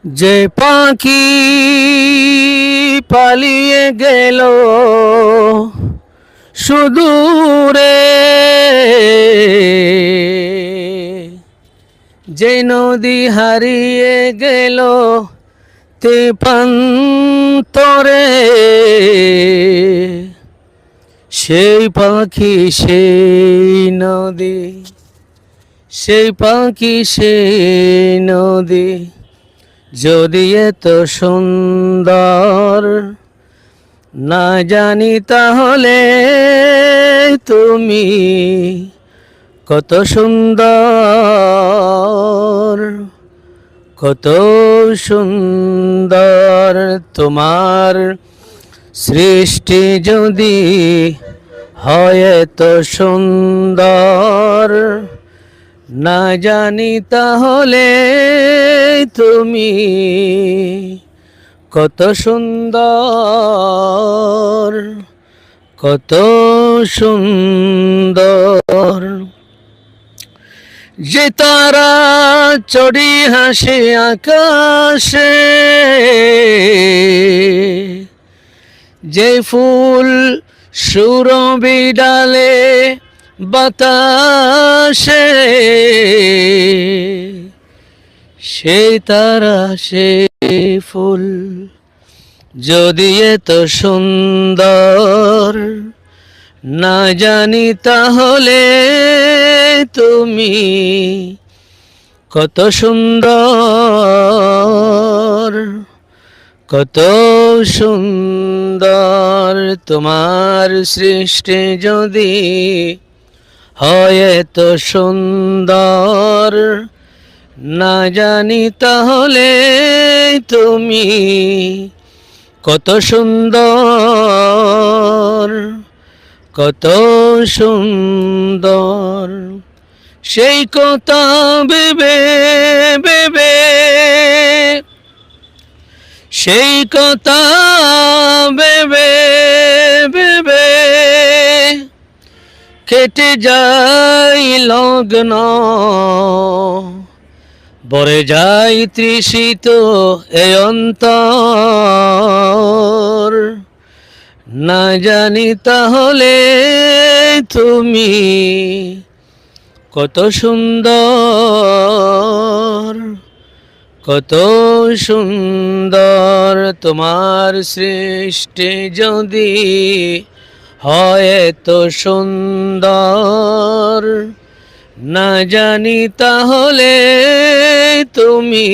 যে পাখি পালিয়ে গেল সুদূরে, যে নদী হারিয়ে গেল তেপান্তরে, সেই পাখি সেই নদী, সেই পাখি সেই নদী যদি এত সুন্দর না জানি তাহলে তুমি কত সুন্দর, কত সুন্দর তোমার সৃষ্টি যদি হয় এত সুন্দর না জানি তাহলে তুমি কত সুন্দর, কত সুন্দর। যে তারা চড়ি হাসে আকাশে, যে ফুল সুরভি ডালে বাতাসে, সেই তারা সেই ফুল যদি এত সুন্দর না জানি তাহলে তুমি কত সুন্দর, কত সুন্দর তোমার সৃষ্টি যদি হয় এত সুন্দর না জানি তাহলে তুমি কত সুন্দর, কত সুন্দর। সেই কথা ভেবে ভেবে, সেই কথা ভেবে ভেবে কেটে যাই লগ্ন, বরে যাই তৃষিত এ অন্তর না জানি তাহলে তুমি কত সুন্দর, কত সুন্দর তোমার সৃষ্টি যদি হয় এত সুন্দর না জানি তাহলে তুমি